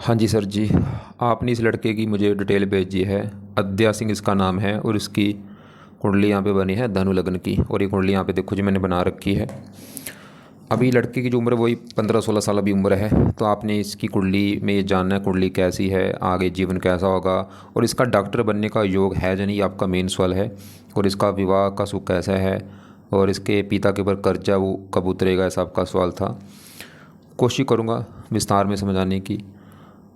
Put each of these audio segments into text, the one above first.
हाँ जी सर जी, आपने इस लड़के की मुझे डिटेल भेजी है। अद्या सिंह इसका नाम है और इसकी कुंडली यहाँ पे बनी है धनु लग्न की। और ये कुंडली यहाँ पे देखो जी मैंने बना रखी है। अभी लड़के की जो उम्र है वही 15-16 साल अभी उम्र है। तो आपने इसकी कुंडली में ये जानना है कुंडली कैसी है, आगे जीवन कैसा होगा और इसका डॉक्टर बनने का योग है या नहीं, ये आपका मेन सवाल है। और इसका विवाह का सुख कैसा है और इसके पिता के ऊपर कर्जा वो कब उतरेगा, ऐसा आपका सवाल था। कोशिश करूँगा विस्तार में समझाने की।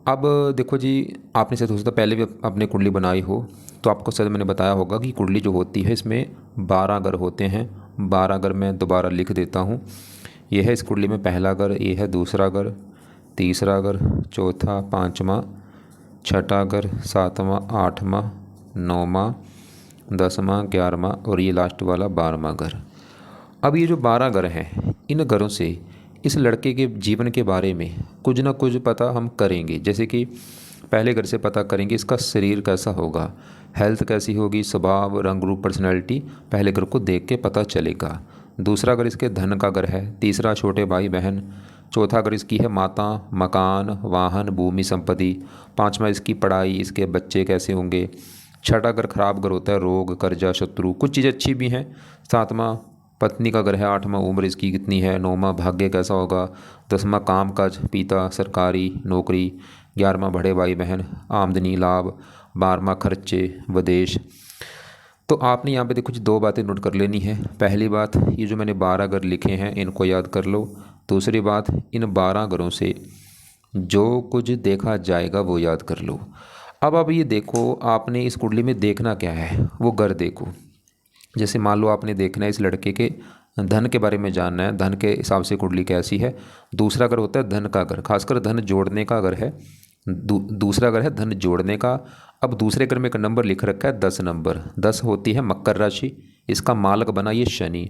अब देखो जी, आपने शायद हो सकता है पहले भी अपने कुंडली बनाई हो, तो आपको शायद मैंने बताया होगा कि कुंडली जो होती है इसमें 12 घर होते हैं। 12 घर मैं दोबारा लिख देता हूँ। ये है इस कुंडली में पहला घर, ये है दूसरा घर, तीसरा घर, चौथा, पाँचवा, छठा घर, सातवां, आठवां, नौवां, 10वां, 11वां और ये लास्ट वाला 12वां घर। अब ये जो 12 घर हैं, इन घरों से इस लड़के के जीवन के बारे में कुछ ना कुछ पता हम करेंगे। जैसे कि पहले घर से पता करेंगे इसका शरीर कैसा होगा, हेल्थ कैसी होगी, स्वभाव, रंग रूप, पर्सनैलिटी पहले घर को देख के पता चलेगा। दूसरा घर इसके धन का घर है, तीसरा छोटे भाई बहन, चौथा घर इसकी है माता, मकान, वाहन, भूमि, संपत्ति, पाँचवा इसकी पढ़ाई, इसके बच्चे कैसे होंगे, छठा घर खराब घर होता है, रोग, कर्जा, शत्रु, कुछ चीज़ें अच्छी भी हैं, सातवां पत्नी का घर है, आठवां उम्र इसकी कितनी है, नौवां भाग्य कैसा होगा, 10वां काम काज, पिता, सरकारी नौकरी, 11वां बड़े भाई बहन, आमदनी, लाभ, 12वां खर्चे, विदेश। तो आपने यहाँ पे देखो जी दो बातें नोट कर लेनी है। पहली बात, ये जो मैंने 12 घर लिखे हैं इनको याद कर लो। दूसरी बात, इन 12 घरों से जो कुछ देखा जाएगा वो याद कर लो। अब ये देखो, आपने इस कुंडली में देखना क्या है वो घर देखो। जैसे मान लो आपने देखना है इस लड़के के धन के बारे में जानना है, धन के हिसाब से कुंडली कैसी है। दूसरा घर होता है धन का घर, खासकर धन जोड़ने का घर है। दूसरा घर है धन जोड़ने का। अब दूसरे घर में एक नंबर लिख रखा है 10 नंबर, 10 होती है मकर राशि, इसका मालक बना ये शनि।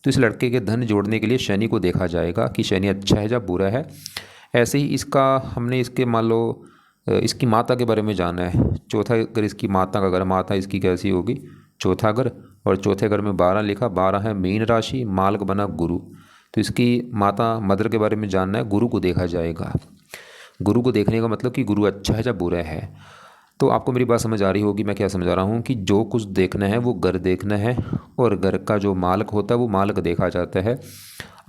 तो इस लड़के के धन जोड़ने के लिए शनि को देखा जाएगा कि शनि अच्छा है या बुरा है। ऐसे ही इसका हमने इसके मान लो इसकी माता के बारे में जाना है। चौथा घर इसकी माता का घर, माता इसकी कैसी होगी, चौथा घर। और चौथे घर में 12 लिखा, 12 है मीन राशि, मालक बना गुरु। तो इसकी माता मदर के बारे में जानना है, गुरु को देखा जाएगा। गुरु को देखने का मतलब कि गुरु अच्छा है या बुरा है। तो आपको मेरी बात समझ आ रही होगी मैं क्या समझा रहा हूँ कि जो कुछ देखना है वो घर देखना है और घर का जो मालक होता है वो मालक देखा जाता है।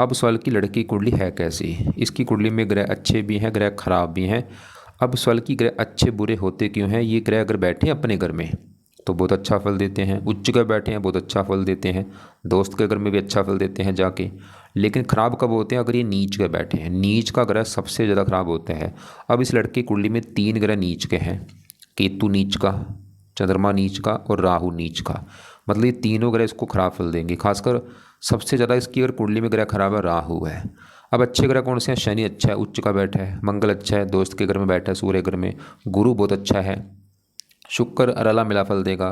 अब सवाल की लड़की कुंडली है कैसी। इसकी कुंडली में ग्रह अच्छे भी हैं, ग्रह खराब भी हैं। अब सवाल की ग्रह अच्छे बुरे होते क्यों हैं। ये ग्रह अगर बैठे हैं अपने घर में तो बहुत अच्छा फल देते हैं, उच्च ग्रह बैठे हैं बहुत अच्छा फल देते हैं, दोस्त के घर में भी अच्छा फल देते हैं जाके। लेकिन ख़राब कब होते हैं, अगर ये नीच के बैठे हैं। नीच का ग्रह सबसे ज़्यादा ख़राब होता है। अब इस लड़के कुंडली में 3 ग्रह नीच के हैं, केतु नीच का, चंद्रमा नीच का और राहु नीच का। मतलब ये तीनों ग्रह इसको खराब फल देंगे। खासकर सबसे ज़्यादा इसकी अगर कुंडली में ग्रह खराब है राहु है। अब अच्छे ग्रह कौन से हैं, शनि अच्छा है, उच्च का बैठा है, मंगल अच्छा है, दोस्त के घर में बैठा है, सूर्य घर में, गुरु बहुत अच्छा है, शुक्र रला मिला फल देगा।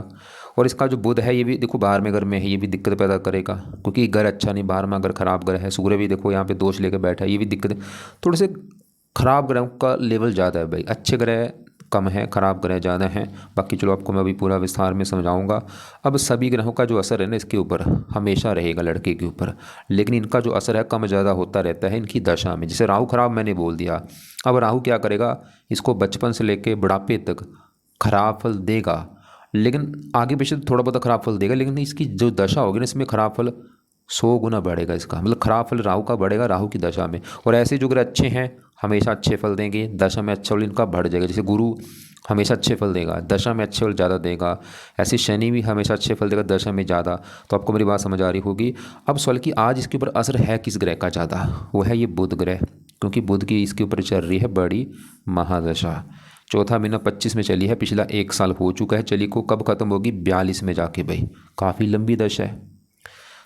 और इसका जो बुध है ये भी देखो 12वें घर में है, ये भी दिक्कत पैदा करेगा क्योंकि घर अच्छा नहीं, 12वां घर खराब घर है। सूर्य भी देखो यहाँ पे दोष लेकर बैठा है, ये भी दिक्कत। थोड़े से खराब ग्रहों का लेवल ज़्यादा है भाई, अच्छे ग्रह कम है, खराब ग्रह ज़्यादा हैं। बाकी चलो आपको मैं अभी पूरा विस्तार में समझाऊंगा। अब सभी ग्रहों का जो असर है ना इसके ऊपर हमेशा रहेगा लड़के के ऊपर, लेकिन इनका जो असर है कम ज़्यादा होता रहता है इनकी दशा में। जैसे राहु खराब मैंने बोल दिया, अब राहु क्या करेगा, इसको बचपन से लेकर बुढ़ापे तक खराब फल देगा, लेकिन आगे पीछे थोड़ा बहुत खराब फल देगा। लेकिन इसकी जो दशा होगी ना इसमें खराब फल 100 गुना बढ़ेगा इसका, मतलब खराब फल राहु का बढ़ेगा राहु की दशा में। और ऐसे जो ग्रह अच्छे हैं हमेशा अच्छे फल देंगे, दशा में अच्छा फल इनका बढ़ जाएगा। जैसे गुरु हमेशा अच्छे फल देगा, दशा में अच्छे फल ज़्यादा देगा। ऐसे शनि भी हमेशा अच्छे फल देगा, दशा में ज़्यादा। तो आपको मेरी बात समझ आ रही होगी। अब सवाल कि आज इसके ऊपर असर है किस ग्रह का ज़्यादा, वो है ये बुध ग्रह, क्योंकि बुध की इसके ऊपर चल रही है बड़ी महादशा। चौथा महीना 25 में चली है, पिछला 1 साल हो चुका है चली को, कब खत्म होगी 42 में जाके भाई, काफ़ी लंबी दशा है।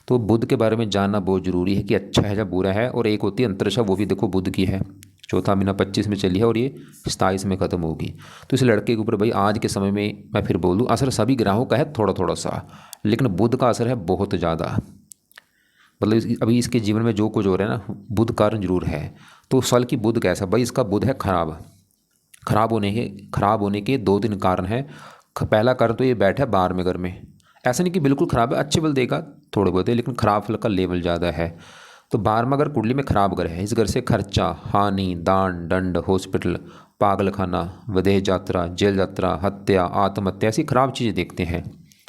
तो बुध के बारे में जानना बहुत ज़रूरी है कि अच्छा है या बुरा है। और एक होती है अंतरदशा, वो भी देखो बुध की है, चौथा महीना 25 में चली है और ये 27 में ख़त्म होगी। तो इस लड़के के ऊपर भाई आज के समय में मैं फिर बोल दूँ असर सभी ग्रहों का है थोड़ा थोड़ा सा, लेकिन बुध का असर है बहुत ज़्यादा। मतलब अभी इसके जीवन में जो कुछ हो रहा है ना बुध कारण जरूर है। तो सवाल की बुध कैसा, भाई इसका बुध है खराब। खराब होने के 2-3 कारण हैं। पहला कारण तो ये बैठा है 12वें घर में। ऐसा नहीं कि बिल्कुल ख़राब है, अच्छे फल देगा थोड़े बहुत है, लेकिन खराब फल का लेवल ज़्यादा है। तो 12वां घर कुंडली में खराब घर है, इस घर से खर्चा, हानि, दान, दंड, हॉस्पिटल, पागल खाना, विदेह यात्रा, जेल यात्रा, हत्या, आत्महत्या, ऐसी खराब चीज़ें देखते हैं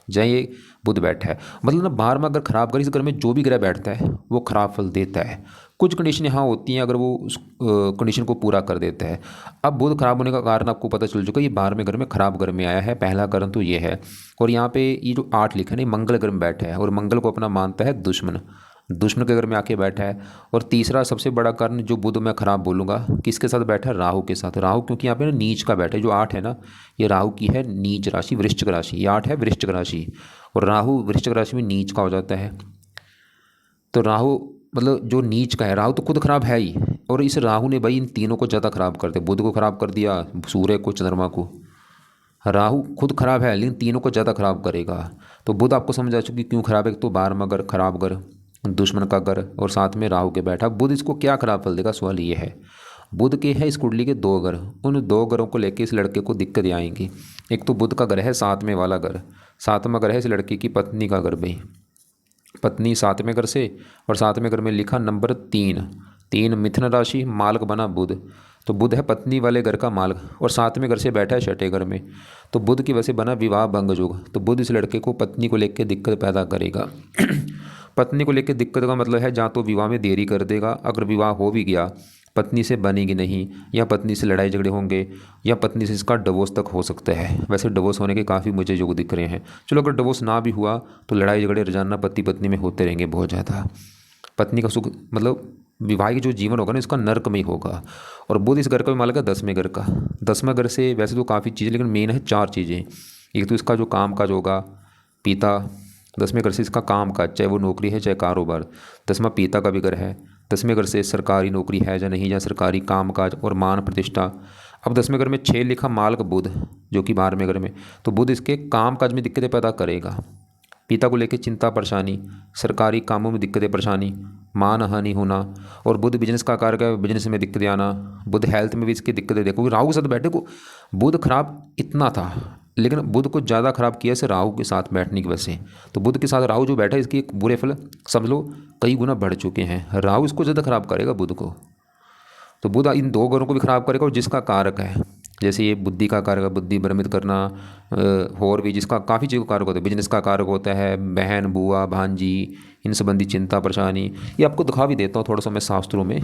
जहाँ ये बुध बैठा है। मतलब ना बार में अगर खराब कर, इस घर में जो भी ग्रह बैठता है वो खराब फल देता है। कुछ कंडीशन यहाँ होती हैं अगर वो उस कंडीशन को पूरा कर देता है। अब बुध खराब होने का कारण आपको पता चल चुका है, ये 12वें घर में खराब घर में आया है, पहला कारण तो ये है। और यहाँ पे ये जो 8 लिखा है ना, ये मंगल घर में बैठा है और मंगल को अपना मानता है दुश्मन, दुश्मन के घर में आके बैठा है। और तीसरा सबसे बड़ा कारण जो बुध मैं खराब बोलूँगा, किसके साथ बैठा है, राहु के साथ। राहु क्योंकि यहाँ पे ना नीच का बैठा है, जो 8 है ना ये राहु की है नीच राशि, वृश्चिक राशि। ये 8 है वृश्चिक राशि और राहु वृश्चिक राशि में नीच का हो जाता है। तो राहु मतलब जो नीच का है, राहु तो खुद खराब है ही, और इस राहु ने भाई इन तीनों को ज़्यादा खराब कर दिया। बुध को खराब कर दिया, सूर्य को, चंद्रमा को। राहु खुद खराब है लेकिन तीनों को ज़्यादा खराब करेगा। तो बुध आपको समझ आ चुकी क्यों खराब है। तो 12वां घर खराब घर, दुश्मन का घर, और साथ में राहु के बैठा। बुध इसको क्या खराब फल देगा, सवाल ये है। बुध के है इस कुंडली के 2 घर, उन 2 घरों को लेके इस लड़के को दिक्कत आएंगी। एक तो बुध का घर है 7वें वाला घर, 7वां घर है इस लड़के की पत्नी का घर भाई, पत्नी 7वें घर से। और 7वें घर में लिखा नंबर 3, 3 मिथुन राशि, मालक बना बुध। तो बुध है पत्नी वाले घर का मालक और 7वें घर से बैठा है 6ठे घर में। तो बुध की वजह से बना विवाह भंग योग। तो बुध इस लड़के को पत्नी को लेकर दिक्कत पैदा करेगा। पत्नी को लेकर दिक्कत का मतलब है जहाँ तो विवाह में देरी कर देगा, अगर विवाह हो भी गया पत्नी से बनेगी नहीं, या पत्नी से लड़ाई झगड़े होंगे, या पत्नी से इसका डिवोर्स तक हो सकता है। वैसे डिवोर्स होने के काफ़ी मुझे योग दिख रहे हैं। चलो अगर डिवोर्स ना भी हुआ तो लड़ाई झगड़े रोजाना पति पत्नी में होते रहेंगे बहुत ज़्यादा। पत्नी का सुख मतलब विवाहिक जो जीवन होगा ना इसका नर्क में ही होगा। और बुध इस घर का भी मालिक है 10वें घर का। 10वां घर से वैसे तो काफ़ी चीज़ें, लेकिन मेन है 4 चीज़ें। एक तो इसका जो काम काज होगा, पिता, 10वें घर से इसका काम काज, चाहे वो नौकरी है चाहे कारोबार। 10वां पिता का भी घर है। 10वें घर से सरकारी नौकरी है या नहीं, या सरकारी काम काज और मान प्रतिष्ठा। अब 10वें घर में 6 लिखा मालक बुध, जो कि 12वें घर में। तो बुध इसके काम काज में दिक्कतें पैदा करेगा। पिता को लेकर चिंता परेशानी, सरकारी कामों में दिक्कतें परेशानी, मान हानि होना। और बुध बिजनेस का कारक है, बिजनेस में दिक्कतें आना। बुध हेल्थ में भी इसकी दिक्कतें देखो, राहु के साथ बैठे को बुध खराब इतना था, लेकिन बुध को ज़्यादा खराब किया इसे राहु के साथ बैठने की वजह से। तो बुध के साथ राहु जो बैठा है इसके बुरे फल समझ लो कई गुना बढ़ चुके हैं। राहु इसको ज़्यादा खराब करेगा बुध को। तो बुध इन 2 घरों को भी खराब करेगा, और जिसका कारक है जैसे ये बुद्धि का कारक है, बुद्धि भ्रमित करना, और भी जिसका काफ़ी चीज़ों का कारक होता है, बिजनेस का कारक होता है, बहन बुआ भांजी, इन संबंधी चिंता परेशानी। ये आपको दिखा भी देता हूँ थोड़ा सा मैं शास्त्रों में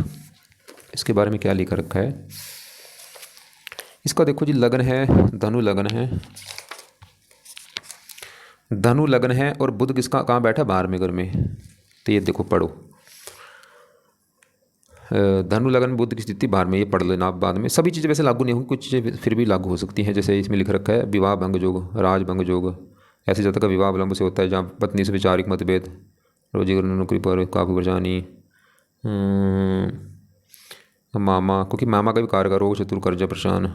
इसके बारे में क्या लिख रखा है। इसका देखो जी, लगन है धनु लगन है, धनु लगन है, और बुध किसका कहाँ बैठा है 12वें घर में। तो ये देखो पढ़ो, धनु लगन बुध की स्थिति 12वें, ये पढ़ लेना आप बाद में। सभी चीज़ें वैसे लागू नहीं होंगी, कुछ चीज़ें फिर भी लागू हो सकती हैं। जैसे इसमें लिख रखा है विवाह भंग योग, राज भंग योग। ऐसे जातक का विवाह विलंब से होता है जहाँ पत्नी से वैचारिक मतभेद, रोजी नौकरी पर काफ़ी परेशानी, मामा, क्योंकि मामा का भी कार्य रोग शत्रु कर्जा परेशान।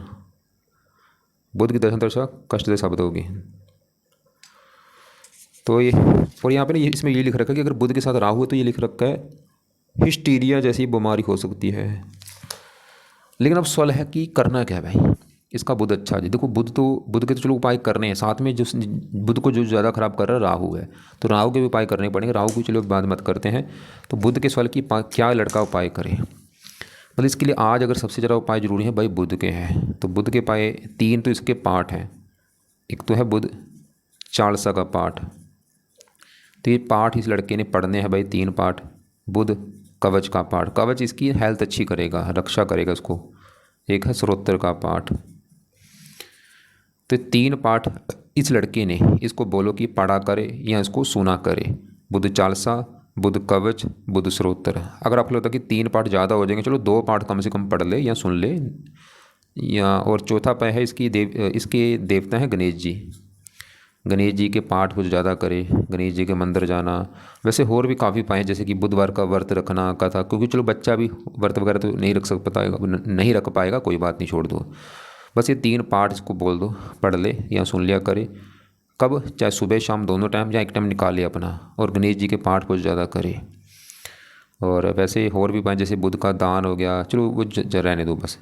बुध की दर्शन दशा कष्ट दे साबित होगी। तो ये, और यहाँ पे ना इसमें ये लिख रखा है कि अगर बुध के साथ राहु है तो ये लिख रखा है हिस्टीरिया जैसी बीमारी हो सकती है। लेकिन अब सवाल है कि करना क्या है भाई। इसका बुध अच्छा जी, देखो बुध के तो चलो उपाय करने हैं, साथ में जो बुध को जो ज़्यादा खराब कर रहा है राहु है, तो राहु के भी उपाय करने पड़ेंगे। राहु को चलो बाद मत करते हैं। तो बुध के सवाल की क्या लड़का उपाय करे, मतलब इसके लिए आज अगर सबसे ज़्यादा उपाय जरूरी है भाई बुध के हैं। तो बुध के उपाय 3 तो इसके पाठ हैं। एक तो है बुध चालसा का पाठ, तो ये पाठ इस लड़के ने पढ़ने हैं भाई 3 पाठ। बुध कवच का पाठ, कवच इसकी हेल्थ अच्छी करेगा, रक्षा करेगा उसको। एक है स्रोत्र का पाठ। तो 3 पाठ इस लड़के ने, इसको बोलो कि पढ़ा करे या इसको सुना करे। बुध चालसा, बुध कवच, बुध स्रोत्र। अगर आपको लगता है कि 3 पाठ ज़्यादा हो जाएंगे, चलो 2 पाठ कम से कम पढ़ ले या सुन ले। या और चौथा पाठ है इसके देवता हैं गणेश जी। गणेश जी के पाठ कुछ ज़्यादा करे, गणेश जी के मंदिर जाना। वैसे और भी काफ़ी पाए जैसे कि बुधवार का व्रत रखना कथा, क्योंकि चलो बच्चा भी व्रत वगैरह तो नहीं रख पाएगा, कोई बात नहीं, छोड़ दो। बस ये 3 पाठ इसको बोल दो पढ़ ले या सुन लिया करे। कब, चाहे सुबह शाम दोनों टाइम, या एक टाइम निकाले अपना, और गणेश जी के पाठ कुछ ज़्यादा करे। और वैसे और भी पाए जैसे बुध का दान हो गया, चलो वो रहने दो बस।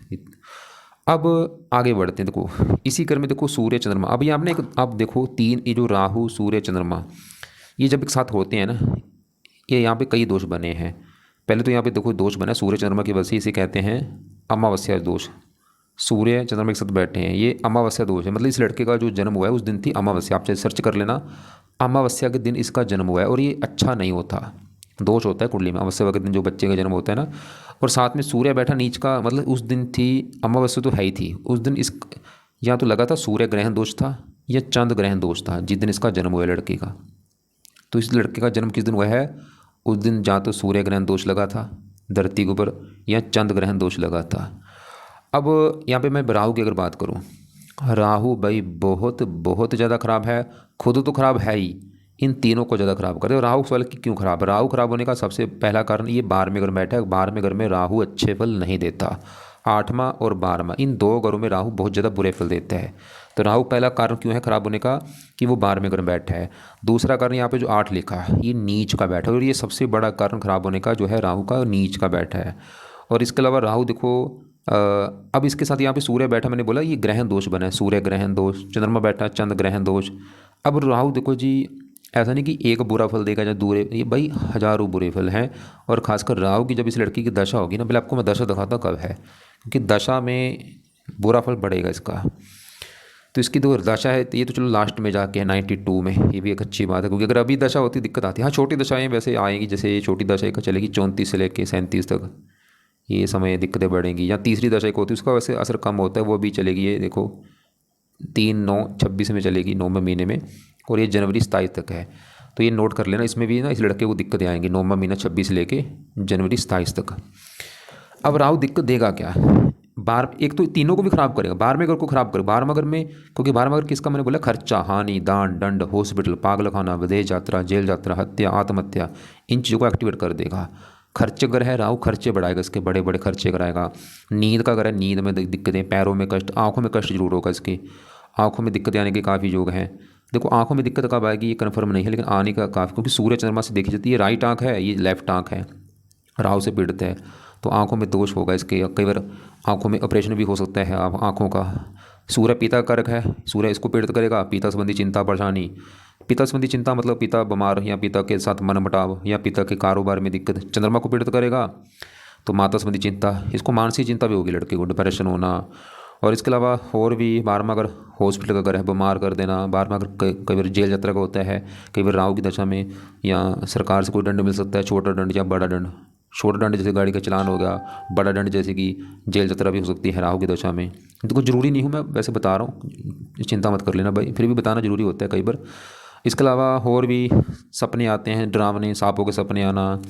अब आगे बढ़ते हैं। देखो इसी घर में देखो सूर्य चंद्रमा। अब ये आपने अब देखो 3 ये जो राहु सूर्य चंद्रमा ये जब एक साथ होते हैं ना, ये यहाँ पे कई दोष बने हैं। पहले तो यहाँ पे देखो दोष बना सूर्य चंद्रमा की वजह से, इसे कहते हैं अमावस्या दोष। सूर्य चंद्रमा के साथ बैठे हैं, ये अमावस्या दोष है। मतलब इस लड़के का जो जन्म हुआ है उस दिन थी अमावस्या, आप चाहे सर्च कर लेना, अमावस्या के दिन इसका जन्म हुआ है और ये अच्छा नहीं होता, दोष होता है कुंडली में अमावस्या के दिन जो बच्चे का जन्म होता है ना। और साथ में सूर्य बैठा नीच का, मतलब उस दिन थी अमावस्या तो है ही थी उस दिन, इस या तो लगा था सूर्य ग्रहण दोष था या चंद्र ग्रहण दोष था जिस दिन इसका जन्म हुआ है लड़के का। तो इस लड़के का जन्म किस दिन हुआ है, उस दिन जहाँ तो सूर्य ग्रहण दोष लगा था धरती के ऊपर या चंद्र ग्रहण दोष लगा था। अब यहाँ पे मैं राहु की अगर बात करूँ, राहु भाई बहुत बहुत ज़्यादा ख़राब है, खुद तो ख़राब है ही, इन तीनों को ज़्यादा ख़राब कर दे। राहु सवाल की क्यों ख़राब है, राहु ख़राब होने का सबसे पहला कारण ये 12वें घर में बैठा है। 12वें घर में राहु अच्छे फल नहीं देता, 8वां और 12वां इन दो घरों में राहु बहुत ज़्यादा बुरे फल देता है। तो राहु पहला कारण क्यों है ख़राब होने का कि वो 12वें घर में बैठा है। दूसरा कारण यहाँ पे जो 8 लिखा है ये नीच का बैठा है, और ये सबसे बड़ा कारण ख़राब होने का जो है राहु का नीच का बैठा है। और इसके अलावा राहु देखो अब इसके साथ यहाँ पे सूर्य बैठा, मैंने बोला ये ग्रहण दोष बना है, सूर्य ग्रहण दोष, चंद्रमा बैठा चंद्र ग्रहण दोष। अब राहु देखो जी ऐसा नहीं कि एक बुरा फल देगा या दूर, ये भाई हज़ारों बुरे फल हैं। और खासकर राहु की जब इस लड़की की दशा होगी ना, पहले आपको मैं दशा दिखाता कब है, क्योंकि दशा में बुरा फल बढ़ेगा इसका। तो इसकी तो दशा है, ये तो चलो लास्ट में जाके है 92 में, ये भी एक अच्छी बात है, क्योंकि अगर अभी दशा होती दिक्कत आती है। हाँ छोटी दशाएँ वैसे आएंगी, जैसे ये छोटी दशा का चलेगी 34 से लेकर 37 तक, ये समय दिक्कतें बढ़ेंगी। या तीसरी दशा एक होती है उसका वैसे असर कम होता है, वो भी चलेगी, ये देखो 3/9/26 में चलेगी 9वें महीने में, और ये जनवरी 27 तक है। तो ये नोट कर लेना, इसमें भी ना इस लड़के को दिक्कतें आएंगी 9वां महीना 26 लेके जनवरी 27 तक। अब राहु दिक्कत देगा क्या, एक तो तीनों को भी खराब करेगा, 12वें घर को खराब करेगा। 12वें घर में, क्योंकि 12वें घर किसका मैंने बोला, खर्चा, हानि, दान, दंड, हॉस्पिटल, पागल खाना, विदेश यात्रा, जेल यात्रा, हत्या, आत्महत्या, इन चीज़ों को एक्टिवेट कर देगा। खर्च अगर है राहु, खर्चे बढ़ाएगा, इसके बड़े बड़े खर्चे कराएगा। नींद का अगर है, नींद में दिक्कतें, पैरों में कष्ट, आंखों में कष्ट जरूर होगा इसकी, आंखों में दिक्कतें आने के काफ़ी योग हैं। देखो आंखों में दिक्कत कब आएगी ये कन्फर्म नहीं है, लेकिन आने का काफ़ी, क्योंकि सूर्य चंद्रमा से देखी जाती है, ये राइट आंख है, ये लेफ्ट आंख है, राहु से पीड़ित है, तो आंखों में दोष होगा इसके। कई बार आंखों में ऑपरेशन भी हो सकता है आंखों का। सूर्य पिता का कारक है, सूर्य इसको पीड़ित करेगा, पिता संबंधी चिंता परेशानी, पिता संबंधी चिंता मतलब पिता बीमार या पिता के साथ मनमुटाव या पिता के कारोबार में दिक्कत। चंद्रमा को पीड़ित करेगा तो माता संबंधी चिंता, इसको मानसिक चिंता भी होगी लड़के को, डिप्रेशन होना। और इसके अलावा और भी 12वां अगर हॉस्पिटल का अगर है, बीमार कर देना। 12वां अगर कई बार जेल यात्रा का होता है, कई बार राहु की दशा में, या सरकार से कोई दंड मिल सकता है, छोटा दंड या बड़ा दंड। छोटा दंड जैसे गाड़ी का चलान हो गया, बड़ा दंड जैसे कि जेल यात्रा भी हो सकती है राहु की दशा में। तो कुछ ज़रूरी नहीं हूँ, मैं वैसे बता रहा हूँ, चिंता मत कर लेना भाई, फिर भी बताना ज़रूरी होता है कई बार। इसके अलावा और भी सपने आते हैं डरावने, सांपों के सपने आना,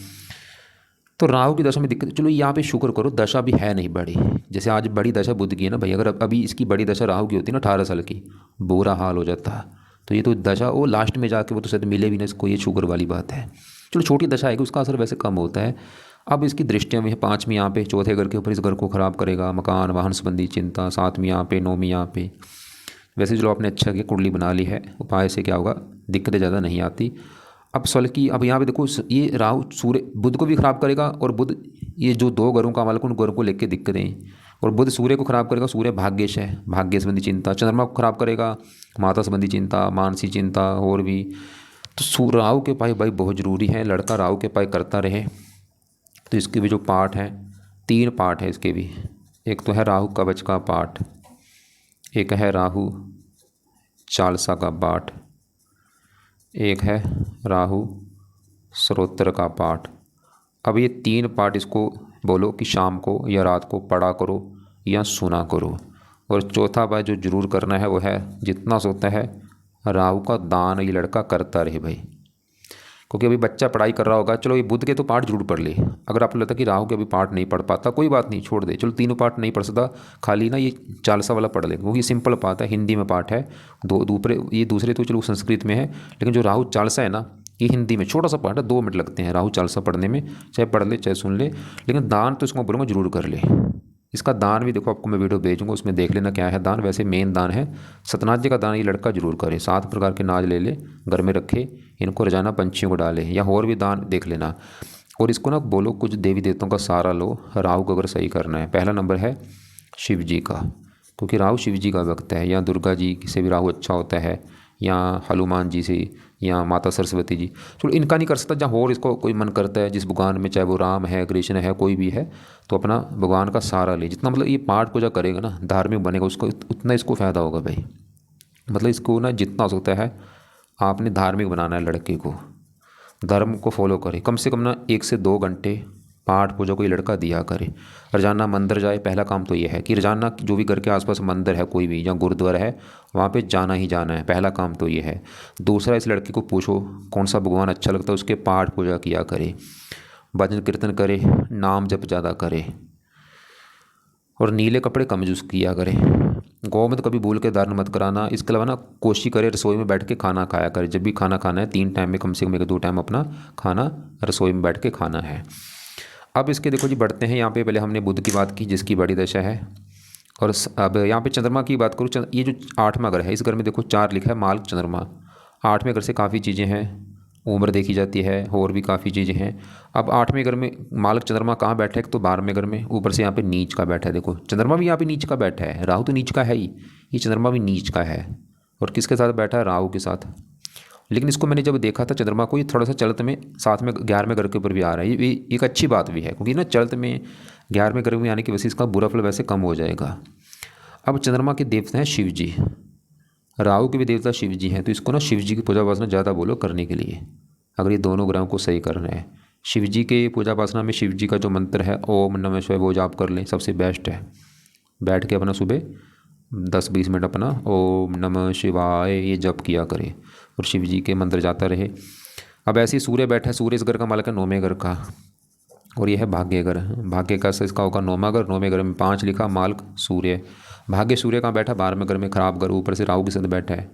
तो राहु की दशा में दिक्कत। चलो यहाँ पे शुक्र करो दशा भी है नहीं बड़ी, जैसे आज बड़ी दशा बुध की है ना भाई, अगर अभी इसकी बड़ी दशा राहु की होती ना 18 साल की, बुरा हाल हो जाता। तो ये तो दशा वो लास्ट में जाके वो तो शायद मिले भी ना इसको, ये शुक्र वाली बात है। चलो छोटी दशा आएगी, उसका असर वैसे कम होता है। अब इसकी दृष्टियाँ भी हैं, 5वीं यहाँ पे चौथे घर के ऊपर, इस घर को ख़राब करेगा, मकान वाहन संबंधी चिंता, 7वीं यहाँ पे, 9वीं यहाँ पे। वैसे चलो आपने अच्छा किया कुंडली बना ली है, उपाय से क्या होगा, दिक्कतें ज़्यादा नहीं आती। अब सल की, अब यहाँ पे देखो ये राहु सूर्य बुध को भी खराब करेगा, और बुध ये जो दो घरों का मालिक, उन घरों को लेकर दिक्कतें। और बुध सूर्य को खराब करेगा, सूर्य भाग्यश है, भाग्य संबंधी चिंता। चंद्रमा को खराब करेगा, माता संबंधी चिंता, मानसिक चिंता और भी। तो राहु के उपाय भाई बहुत ज़रूरी है, लड़का राहु के उपाय करता रहे। तो इसके भी जो पाठ हैं, 3 पाठ है इसके भी। एक तो है राहु कवच का पाठ, एक है राहु चालसा का पाठ, एक है राहु स्तोत्र का पाठ। अब ये 3 पाठ इसको बोलो कि शाम को या रात को पढ़ा करो या सुना करो। और चौथा भाई जो जरूर करना है वो है, जितना सोता है राहु का दान ये लड़का करता रहे भाई, क्योंकि अभी बच्चा पढ़ाई कर रहा होगा। चलो ये बुध के तो पाठ जरूर पढ़ ले, अगर आपको लगता है कि राहु के अभी पाठ नहीं पढ़ पाता कोई बात नहीं, छोड़ दे, चलो 3 पाठ नहीं पढ़ सकता, खाली ना ये चालसा वाला पढ़ ले, क्योंकि सिंपल पाठ है, हिंदी में पाठ है। ये दूसरे तो चलो संस्कृत में है, लेकिन जो राहु चालसा है ना ये हिंदी में छोटा सा पाठ है, 2 मिनट लगते हैं राहु चालसा पढ़ने में, चाहे पढ़ ले चाहे सुन ले। लेकिन दान तो इसको बोलूँगा जरूर कर ले। इसका दान भी देखो आपको मैं वीडियो भेजूंगा, उसमें देख लेना क्या है दान। वैसे मेन दान है सतनाथ जी का दान, ये लड़का जरूर करे। 7 प्रकार के नाज ले ले, घर में रखे, इनको रोजाना पंछियों को डाले, या और भी दान देख लेना। और इसको ना बोलो कुछ देवी देवताओं का सहारा लो, राहु को अगर सही करना है। पहला नंबर है शिव जी का, क्योंकि राहु शिव जी का भक्त है, या दुर्गा जी से भी राहु अच्छा होता है, या हनुमान जी से, या माता सरस्वती जी। चलो इनका नहीं कर सकता, जहाँ और इसको कोई मन करता है जिस भगवान में, चाहे वो राम है, कृष्ण है, कोई भी है, तो अपना भगवान का सहारा ले। जितना मतलब ये पाठ पूजा करेगा ना, धार्मिक बनेगा, उसको उतना इसको फ़ायदा होगा भाई। मतलब इसको ना जितना हो सकता है आपने धार्मिक बनाना है लड़के को, धर्म को फॉलो करे। कम से कम ना 1 से 2 घंटे पाठ पूजा कोई लड़का दिया करे। रोजाना मंदिर जाए, पहला काम तो ये है कि रोजाना जो भी घर के आसपास मंदिर है कोई भी, या गुरुद्वारा है, वहाँ पे जाना ही जाना है, पहला काम तो ये है। दूसरा, इस लड़के को पूछो कौन सा भगवान अच्छा लगता है, उसके पाठ पूजा किया करे, भजन कीर्तन करे, नाम जप ज़्यादा करे, और नीले कपड़े कम यूज़ किया करे। गौ में तो कभी भूल के दान मत कराना। इसके अलावा ना कोशिश करे रसोई में बैठ के खाना खाया करे। जब भी खाना खाना है 3 टाइम में कम से कम 1-2 टाइम अपना खाना रसोई में बैठ के खाना है। अब इसके देखो जी बढ़ते हैं यहाँ पे। पहले हमने बुध की बात की जिसकी बड़ी दशा है, और अब यहाँ पे चंद्रमा की बात करूँ। ये जो 8वां घर है, इस घर में देखो 4 लिखा है, माल चंद्रमा। 8वें घर से काफ़ी चीज़ें हैं, उम्र देखी जाती है, और भी काफ़ी चीज़ें हैं। अब 8वें घर में मालक चंद्रमा कहाँ बैठा है, तो 12वें घर में, ऊपर से यहाँ पे नीच का बैठा है। देखो चंद्रमा भी यहाँ पे नीच का बैठा है, राहु तो नीच का है ही, ये चंद्रमा भी नीच का है। और किसके साथ बैठा है, राहु के साथ। लेकिन इसको मैंने जब देखा था चंद्रमा को, ये थोड़ा सा चलत में साथ में 11वें घर के ऊपर भी आ रहा है। ये एक अच्छी बात भी है, क्योंकि ना चलत में 11वें घर में आने की वजह से इसका बुरा फल वैसे कम हो जाएगा। अब चंद्रमा के देवता हैं शिव जी, राहु के भी देवता शिव जी हैं, तो इसको ना शिव जी की पूजा उपासना ज़्यादा बोलो करने के लिए, अगर ये दोनों ग्रहों को सही करना है। शिव जी के पूजा उपासना में शिव जी का जो मंत्र है ओम नमः शिवाय, वो जाप कर लें, सबसे बेस्ट है। बैठ के अपना सुबह 10-20 मिनट अपना ओम नमः शिवाय ये जप किया करे, और शिव जी के मंत्र जाता रहे। अब ऐसे ही सूर्य बैठा है, सूर्य इस घर का मालिक है 9वें घर का, और यह है भाग्य घर। भाग्य का इसका होगा 9वां घर। 9वें घर में 5 लिखा, मालिक सूर्य। भाग्य सूर्य कहाँ बैठा, 12वें घर में, खराब घर, ऊपर से राहु के साथ बैठा है,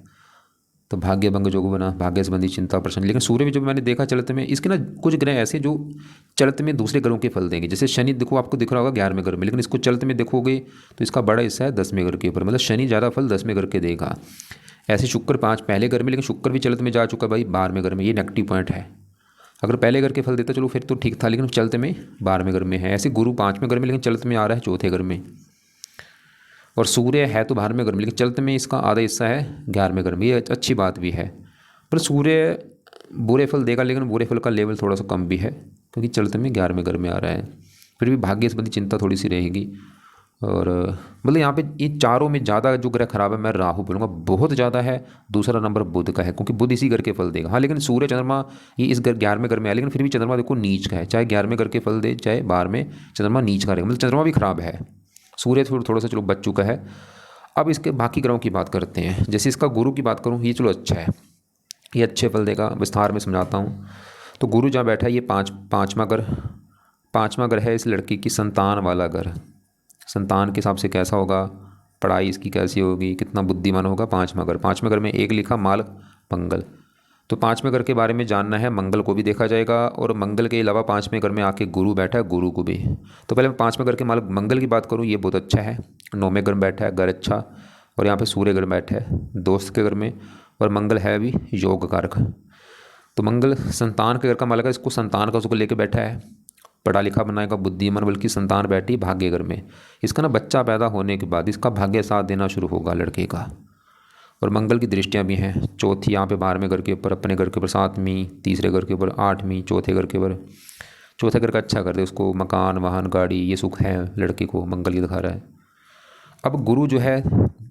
तो भाग्य भंग योग बना, भाग्य संबंधी चिंता प्रश्न। लेकिन सूर्य में जब मैंने देखा चलते में, इसके ना कुछ ग्रह ऐसे जो चलते में दूसरे ग्रहों के फल देंगे। जैसे शनि देखो, आपको दिख रहा होगा 11वें घर में, लेकिन इसको चलते में देखोगे तो इसका बड़ा हिस्सा है 10वें घर के ऊपर, मतलब शनि ज़्यादा फल 10वें घर के देगा। ऐसे शुक्र 5 पहले घर में, लेकिन शुक्र भी चलते में जा चुका भाई 12वें घर में, ये नेगेटिव पॉइंट है। अगर पहले घर के फल देता चलो फिर तो ठीक था, लेकिन चलते में 12वें घर में है। ऐसे गुरु 5वें घर में, लेकिन चलते में आ रहा है 4थे घर में, और सूर्य है तो 12वें घर में, लेकिन चलते में इसका आधा हिस्सा है 11वें घर में। ये अच्छी बात भी है, पर सूर्य बुरे फल देगा, लेकिन बुरे फल का लेवल थोड़ा सा कम भी है, क्योंकि चलते में 11वें घर में आ रहा है। फिर भी भाग्य संबंधी चिंता थोड़ी सी रहेगी। और मतलब यहाँ पे ये चारों में ज़्यादा जो ग्रह खराब है, मैं राहु बोलूँगा बहुत ज़्यादा है। दूसरा नंबर बुध का है, क्योंकि बुध इसी घर के फल देगा। हाँ, लेकिन सूर्य चंद्रमा ये इस घर 11वें घर में है, लेकिन फिर भी चंद्रमा देखो नीच का है, चाहे 11वें घर के फल दे चाहे 12वें, चंद्रमा नीच का रहेगा, मतलब चंद्रमा भी खराब है। सूर्य थोड़ा सा चलो बच चुका है। अब इसके बाकी ग्रहों की बात करते हैं। जैसे इसका गुरु की बात करूँ, ये चलो अच्छा है, ये अच्छे फल देगा, विस्तार में समझाता हूँ। तो गुरु जहाँ बैठा है, ये पाँचवा घर है इस लड़की की संतान वाला घर। संतान के हिसाब से कैसा होगा, पढ़ाई इसकी कैसी होगी, कितना बुद्धिमान होगा, 5वां घर। 5वें घर में 1 लिखा, माल मंगल। तो 5वें घर के बारे में जानना है, मंगल को भी देखा जाएगा, और मंगल के अलावा 5वें घर में आके गुरु बैठा है, गुरु को भी। तो पहले मैं 5वें घर के मालिक मंगल की बात करूँ, ये बहुत अच्छा है। 9वें घर में बैठा है, घर अच्छा, और यहाँ पे सूर्य घर बैठा है दोस्त के घर में, और मंगल है भी योग कारक। तो मंगल संतान के घर का मालिक है, इसको संतान का उसको लेके बैठा है, पढ़ा लिखा बनाएगा, बुद्धिमान, बल्कि संतान बैठी भाग्य घर में। इसका ना बच्चा पैदा होने के बाद इसका भाग्य साथ देना शुरू होगा लड़के का। और मंगल की दृष्टियाँ भी हैं, चौथी यहाँ पे 12वें घर के ऊपर, अपने घर के ऊपर 7वीं, तीसरे घर के ऊपर 8वीं, चौथे घर के ऊपर। चौथे घर का अच्छा कर दे उसको, मकान वाहन गाड़ी ये सुख है लड़के को, मंगल ये दिखा रहा है। अब गुरु जो है,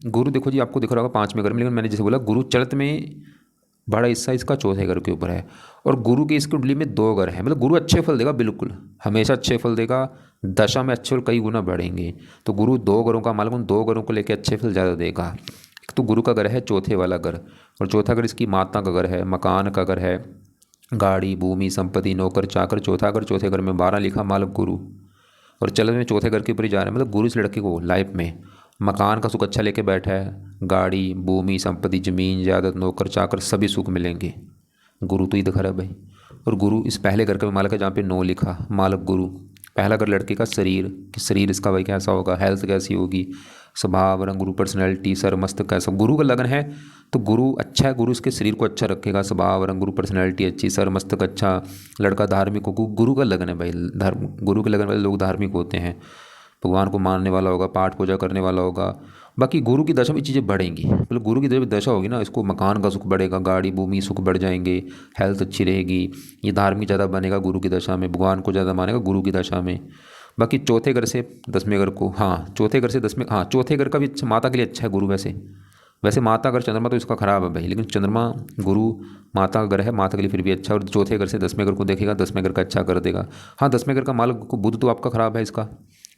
गुरु देखो जी आपको दिख रहा होगा 5वें घर में, लेकिन मैंने जैसे बोला गुरु चलत में बड़ा हिस्सा इसका चौथे घर के ऊपर है। और गुरु के इस कुंडली में 2 घर है, मतलब गुरु अच्छे फल देगा, बिल्कुल हमेशा अच्छे फल देगा, दशा में अच्छे फल कई गुना बढ़ेंगे। तो गुरु 2 घरों का मालिक, उन 2 घरों को लेकर अच्छे फल ज़्यादा देगा। तो गुरु का घर है चौथे वाला घर, और चौथा घर इसकी माता का घर है, मकान का घर है, गाड़ी भूमि संपत्ति नौकर चाकर। चौथा घर, चौथे घर में 12 लिखा, मालिक गुरु, और चलन में चौथे घर के ऊपर ही जा रहे हैं। मतलब गुरु इस लड़के को लाइफ में मकान का सुख अच्छा लेके बैठा है, गाड़ी भूमि संपत्ति जमीन जायदाद नौकर चाकर सभी सुख मिलेंगे, गुरु तो ही दिखा रहा है भाई। और गुरु इस पहले घर का मालिक है, जहाँ पे 9 लिखा, मालिक गुरु। पहला घर लड़के का शरीर, कि शरीर इसका भाई कैसा होगा, हेल्थ कैसी होगी, स्वभाव रंग गुरु पर्सनैलिटी सर मस्त कैसा। गुरु का लगन है तो गुरु अच्छा है, गुरु इसके शरीर को अच्छा रखेगा, स्वभाव रंग गुरु पर्सनैलिटी अच्छी, सर मस्तक अच्छा, लड़का धार्मिक हो, गुरु का लगन है भाई। धर्म गुरु के लगन वाले लोग धार्मिक होते हैं। भगवान को मानने वाला होगा, पाठ पूजा करने वाला होगा। बाकी गुरु की दशा में चीज़ें बढ़ेंगी, मतलब गुरु की जब दशा होगी ना, इसको मकान का सुख बढ़ेगा, गाड़ी भूमि सुख बढ़ जाएंगे, हेल्थ अच्छी रहेगी, ये धार्मिक ज़्यादा बनेगा गुरु की दशा में, भगवान को ज़्यादा मानेगा गुरु की दशा में। बाकी चौथे घर से 10वें घर को, हाँ चौथे घर से 10वें, हाँ चौथे घर का भी अच्छा, माता के लिए अच्छा है गुरु। वैसे वैसे माता अगर चंद्रमा तो इसका खराब है भाई, लेकिन चंद्रमा गुरु माता का घर है, माता के लिए फिर भी अच्छा। और चौथे घर से 10वें घर को देखेगा, 10वें घर का अच्छा कर देगा। हाँ 10वें घर का मालक को बुध तो आपका खराब है इसका,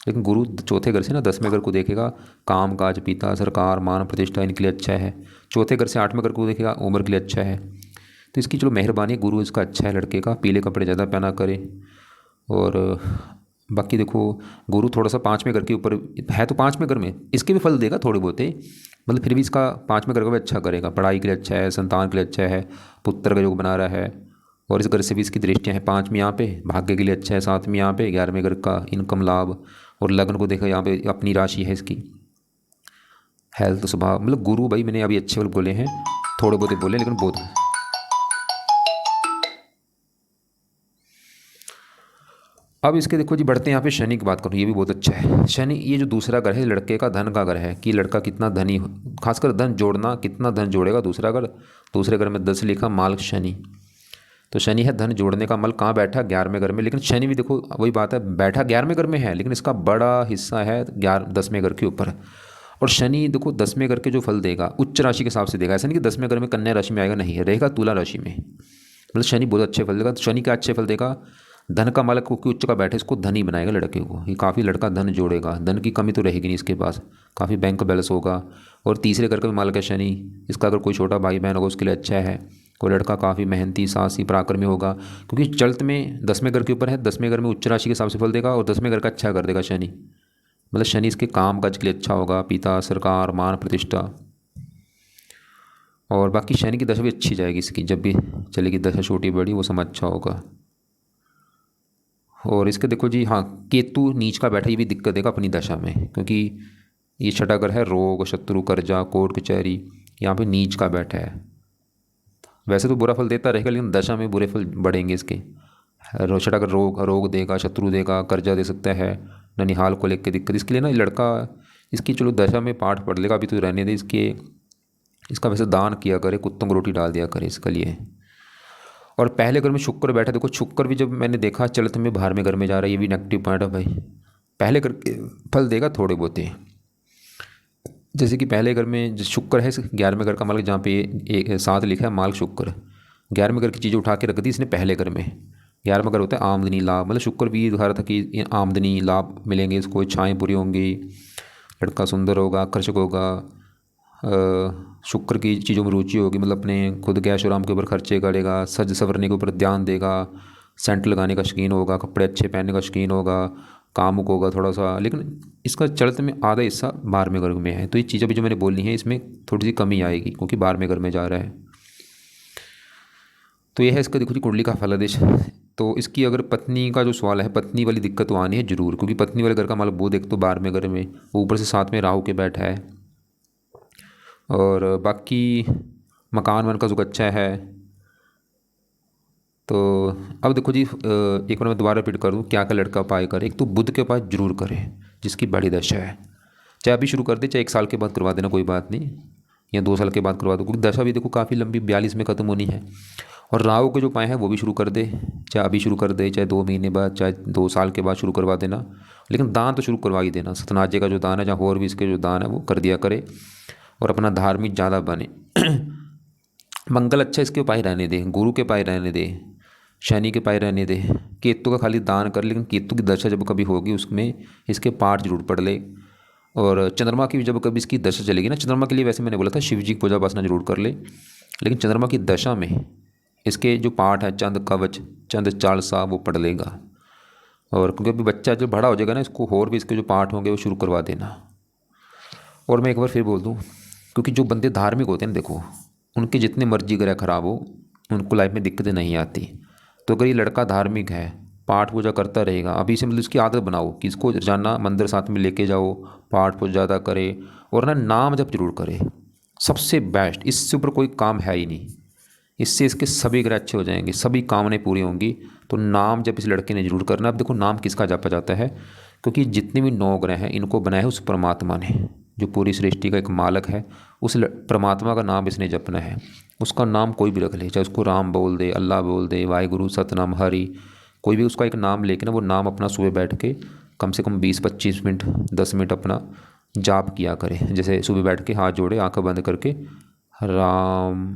लेकिन गुरु चौथे घर से ना 10वें घर को देखेगा, काम काज पिता सरकार मान प्रतिष्ठा इनके लिए अच्छा है। चौथे घर से 8वें घर को देखेगा, उम्र के लिए अच्छा है। तो इसकी चलो मेहरबानी, गुरु इसका अच्छा है लड़के का, पीले कपड़े ज़्यादा पहना करे। और बाकी देखो गुरु थोड़ा सा 5वें घर के ऊपर है, तो 5वें घर में इसके भी फल देगा थोड़े बहुते, मतलब फिर भी इसका 5वें घर का भी अच्छा करेगा, पढ़ाई के लिए अच्छा है, संतान के लिए अच्छा है, पुत्र का योग बना रहा है। और इस घर से भी इसकी दृष्टियाँ हैं, 5वीं यहाँ पे भाग्य के लिए अच्छा है, 7वीं यहाँ पे, 11वें घर का इनकम लाभ। और लग्न को देखा यहाँ पे अपनी राशि है इसकी, हेल्थ स्वभाव, मतलब गुरु भाई मैंने अभी अच्छे वाले बोले हैं, थोड़े बहुत बोले लेकिन बहुत। अब इसके देखो जी बढ़ते हैं यहाँ पे शनि की बात करूँ, ये भी बहुत अच्छा है। शनि ये जो दूसरा घर है लड़के का, धन का घर है, कि लड़का कितना धनी, खासकर धन जोड़ना, कितना धन जोड़ेगा दूसरा घर। दूसरे घर में 10 लिखा, माल शनि, तो शनि है धन जोड़ने का मल, कहाँ बैठा 11वें घर में। लेकिन शनि भी देखो वही बात है, बैठा 11वें घर में है, लेकिन इसका बड़ा हिस्सा है 10वें घर के ऊपर। और शनि देखो 10वें घर के जो फल देगा उच्च राशि के हिसाब से देगा, ऐसा नहीं कि 10वें घर में कन्या राशि में आएगा, नहीं रहेगा तुला राशि में। मतलब शनि बहुत अच्छे फल देगा। तो शनि का अच्छे फल देगा, धन का मालक क्योंकि उच्च का बैठे, इसको धनी बनाएगा लड़के को, ये काफ़ी लड़का धन जोड़ेगा, धन की कमी तो रहेगी नहीं इसके पास, काफ़ी बैंक बैलेंस होगा। और तीसरे घर का भी मालक है शनि, इसका अगर कोई छोटा भाई बहन होगा उसके लिए अच्छा है। कोई लड़का काफ़ी मेहनती साहसी पराक्रमी होगा, क्योंकि चलत में 10वें घर के ऊपर है, 10वें घर में उच्च राशि के हिसाब से फल देगा, और 10वें घर का अच्छा कर देगा शनि। मतलब शनि इसके काम काज के लिए अच्छा होगा, पिता सरकार मान प्रतिष्ठा। और बाकी शनि की दशा भी अच्छी जाएगी इसकी, जब भी चलेगी दशा छोटी बड़ी वो समय अच्छा होगा। और इसके देखो जी, हाँ केतु नीच का बैठा, ये भी दिक्कत देगा अपनी दशा में, क्योंकि ये छठा घर है, रोग शत्रु कर्जा कोर्ट कचहरी, यहाँ पे नीच का बैठा है। वैसे तो बुरा फल देता रहेगा, लेकिन दशा में बुरे फल बढ़ेंगे इसके। छठा घर रोग देगा, शत्रु देगा, कर्जा दे सकता है, ननिहाल को लेकर दिक्कत। इसके लिए ना लड़का इसकी चलो दशा में पाठ पढ़ लेगा, अभी तो रहने दे इसके। इसका वैसे दान किया करे, कुत्तों को रोटी डाल दिया करे इसके लिए। और पहले घर में शुक्र बैठा, देखो शुक्र भी जब मैंने देखा चलते में बाहर में घर में जा रहा है, ये भी नेगेटिव पॉइंट है भाई। पहले घर के फल देगा थोड़े बहुत ही, जैसे कि पहले घर में जो शुक्र है, 11वें घर का मालिक, जहाँ पे 7 लिखा है माल शुक्र, 11वें घर की चीज़ें उठा के रख दी इसने पहले घर में। 11वां घर होता है आमदनी लाभ, मतलब शुक्र भी दिखा रहा था कि आमदनी लाभ मिलेंगे इसको, इच्छाएँ पूरी होंगी, लड़का सुंदर होगा, आकर्षक होगा, शुक्र की चीज़ों में रुचि होगी, मतलब अपने खुद के ऐशोआराम के ऊपर खर्चे करेगा, सज संवरने के ऊपर ध्यान देगा, सेंट लगाने का शौकीन होगा, कपड़े अच्छे पहनने का शौकीन होगा, कामुक होगा थोड़ा सा। लेकिन इसका चरित्र में आधा हिस्सा 12वें घर में है, तो ये चीज़ें भी जो मैंने बोलनी है इसमें थोड़ी सी कमी आएगी, क्योंकि 12वें घर में जा रहा है। तो यह है इसका देखो जी कुंडली का फलादेश। तो इसकी अगर पत्नी का जो सवाल है, पत्नी वाली दिक्कत तो आनी है जरूर, क्योंकि पत्नी वाले घर का मतलब बुध एक तो 12वें घर में, ऊपर से 7 में राहु के बैठा है। और बाकी मकान वन का सुख अच्छा है। तो अब देखो जी, एक बार मैं दोबारा रिपीट कर दूँ, क्या क्या लड़का उपाय करे। एक तो बुध के उपाय जरूर करे जिसकी बड़ी दशा है, चाहे अभी शुरू कर दे, चाहे 1 साल के बाद करवा देना, कोई बात नहीं, या 2 साल के बाद करवा दो, क्योंकि दशा भी देखो काफ़ी लंबी 42 में ख़त्म होनी है। और राहु के जो उपाय हैं वो भी शुरू कर दे, चाहे अभी शुरू कर दे, चाहे 2 महीने बाद, चाहे 2 साल के बाद शुरू करवा देना, लेकिन दान तो शुरू करवा ही देना। सतनाजे का जो दान है, जहाँ और भी इसके जो दान है वो कर दिया करे, और अपना धार्मिक ज़्यादा बने। मंगल अच्छा इसके उपाय रहने दे, गुरु के उपाय रहने दे, शनि के उपाय रहने दे, केतु का खाली दान कर, लेकिन केतु की दशा जब कभी होगी उसमें इसके पाठ जरूर पढ़ ले। और चंद्रमा की जब कभी इसकी दशा चलेगी ना, चंद्रमा के लिए वैसे मैंने बोला था शिव जी की पूजा उपासना जरूर कर ले, लेकिन चंद्रमा की दशा में इसके जो पाठ है, चंद कवच चंद चालसा, वो पढ़ लेगा। और क्योंकि अभी बच्चा जब बड़ा हो जाएगा ना, इसको और भी इसके जो पाठ होंगे वो शुरू करवा देना। और मैं एक बार फिर बोल दूँ, क्योंकि जो बंदे धार्मिक होते हैं देखो, उनके जितने मर्जी ग्रह खराब हो, उनको लाइफ में दिक्कतें नहीं आती। तो अगर ये लड़का धार्मिक है, पाठ पूजा करता रहेगा, अभी से मतलब इसकी आदत बनाओ कि इसको रोजाना मंदिर साथ में लेके जाओ, पाठ पूजा ज़्यादा करे, और ना नाम जप जरूर करे, सबसे बेस्ट, इससे ऊपर कोई काम है ही नहीं। इससे इसके सभी ग्रह अच्छे हो जाएंगे, सभी कामनाएं पूरी होंगी। तो नाम जप इस लड़के ने जरूर करना। अब देखो नाम किसका जपा जाता है, क्योंकि जितने भी 9 ग्रह हैं इनको बनाया है उस परमात्मा ने, जो पूरी सृष्टि का एक मालक है। उस परमात्मा का नाम इसने जपना है। उसका नाम कोई भी रख ले, चाहे उसको राम बोल दे, अल्लाह बोल दे, वाहिगुरु, सतनाम, हरि, कोई भी उसका एक नाम लेके ना वो नाम अपना सुबह बैठ के कम से कम 20-25 मिनट 10 मिनट अपना जाप किया करे। जैसे सुबह बैठ के हाथ जोड़े, आंखें बंद करके राम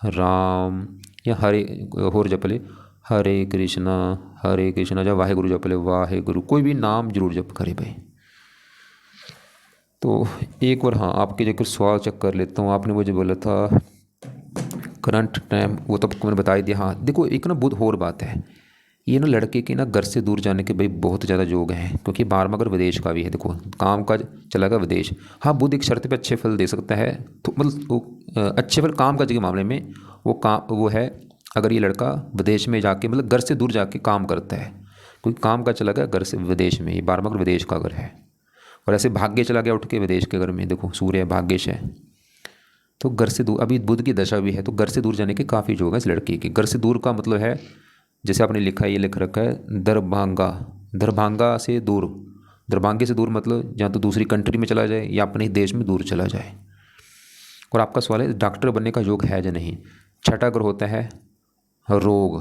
राम या हरे और जप ले, हरे कृष्णा, या वाहिगुरु जप ले, वाहिगुरु, कोई भी नाम जरूर जप करे भाई। तो एक बार हाँ आपके जो सवाल चेक कर लेता हूँ। आपने मुझे बोला था करंट टाइम, वो तो मैंने बता ही दिया। हाँ देखो एक ना बहुत और बात है, ये ना लड़के के ना घर से दूर जाने के भाई बहुत ज़्यादा योग हैं, क्योंकि 12वां मगर विदेश का भी है। देखो काम काज चला गया विदेश। हाँ बुध एक शर्त पे अच्छे फल दे सकता है, तो मतलब अच्छे फल काम काज के मामले में वो है अगर ये लड़का विदेश में जाके मतलब घर से दूर जाके काम करता है, क्योंकि काम का चला गया घर से विदेश में, ये 12वां मगर विदेश का घर है। और ऐसे भाग्य चला गया उठ के विदेश के घर में, देखो सूर्य भाग्यश है, तो घर से दूर, अभी बुध की दशा भी है, तो घर से दूर जाने के काफ़ी योग है इस लड़के के। घर से दूर का मतलब है जैसे आपने लिखा है, ये लिख रखा है दरभंगा से दूर, दरभंगे से दूर मतलब या तो दूसरी कंट्री में चला जाए या अपने ही देश में दूर चला जाए। और आपका सवाल है डॉक्टर बनने का योग है या नहीं। छठा ग्रह होता है रोग,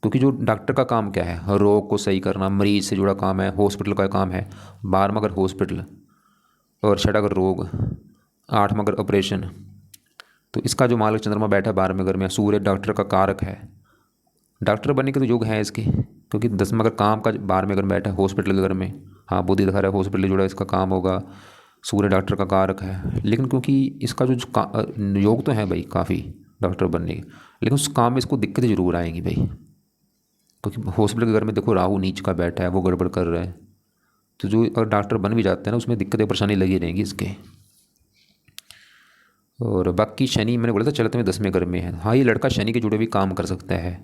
क्योंकि जो डॉक्टर का काम क्या है, रोग को सही करना, मरीज से जुड़ा काम है, हॉस्पिटल का काम है। 12वां ग्रह हॉस्पिटल और छठा ग्रह रोग, 8वां ग्रह ऑपरेशन। तो इसका जो मालक चंद्रमा बैठा है 12वें घर में, सूर्य डॉक्टर का कारक है। डॉक्टर बनने के तो योग है इसके, क्योंकि 10वां घर काम का 12वें घर में बैठा है हॉस्पिटल के घर में। हाँ बुद्धि दिखा रहा है हॉस्पिटल जुड़ा इसका काम होगा, सूर्य डॉक्टर का कारक है। लेकिन क्योंकि इसका जो योग तो है भाई काफ़ी डॉक्टर बनने के, लेकिन उस काम में इसको दिक्कतें जरूर आएंगी भाई, क्योंकि हॉस्पिटल के घर में देखो राहु नीच का बैठा है, वो गड़बड़ कर रहा है। तो जो अगर डॉक्टर बन भी जाते हैं ना उसमें दिक्कतें परेशानी लगी रहेंगी इसके। और बाकी शनि मैंने बोला था चलते में 10वें घर में है। हाँ ये लड़का शनि के जुड़े भी काम कर सकता है,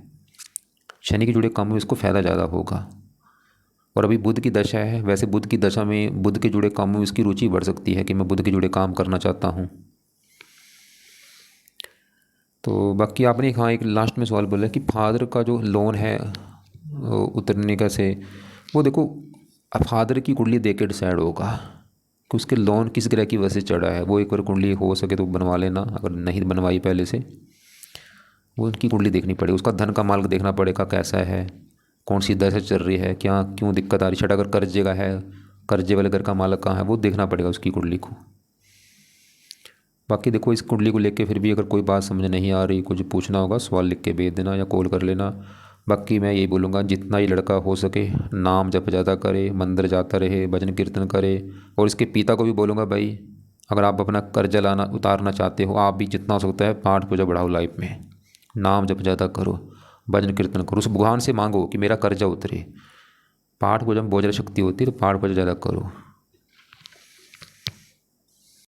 शनि के जुड़े काम में इसको फ़ायदा ज़्यादा होगा। और अभी बुध की दशा है, वैसे बुध की दशा में बुध के जुड़े कामों में इसकी रुचि बढ़ सकती है कि मैं बुध के जुड़े काम करना चाहता हूँ। तो बाकी आपने हाँ एक लास्ट में सवाल बोला कि फादर का जो लोन है उतरने का से, वो देखो फादर की कुंडली देख के डिसाइड होगा कि उसके लोन किस ग्रह की वजह से चढ़ा है। वो एक बार कुंडली हो सके तो बनवा लेना, अगर नहीं बनवाई पहले से वो उनकी कुंडली देखनी पड़ेगी। उसका धन का मार्ग देखना पड़ेगा कैसा है, कौन सी दशा चल रही है, क्या क्यों दिक्कत आ रही है। छठा अगर कर्जे का है, कर्जे वाले घर का मालक कहाँ है, वो देखना पड़ेगा उसकी कुंडली को। बाकी देखो इस कुंडली को लेके फिर भी अगर कोई बात समझ नहीं आ रही, कुछ पूछना होगा सवाल लिख के भेज देना या कॉल कर लेना। बाकी मैं यही बोलूँगा जितना ये लड़का हो सके नाम जप ज़्यादा करे, मंदिर जाता रहे, भजन कीर्तन करे। और इसके पिता को भी बोलूँगा भाई अगर आप अपना कर्जा लाना उतारना चाहते हो, आप भी जितना हो सकता है पाठ पूजा बढ़ाओ लाइफ में, नाम जप ज़्यादा करो, भजन कीर्तन करो, उस भगवान से मांगो कि मेरा कर्जा उतरे। पाठ पूजा में बहुत ज़्यादा शक्ति होती है, तो पाठ पूजा ज़्यादा करो।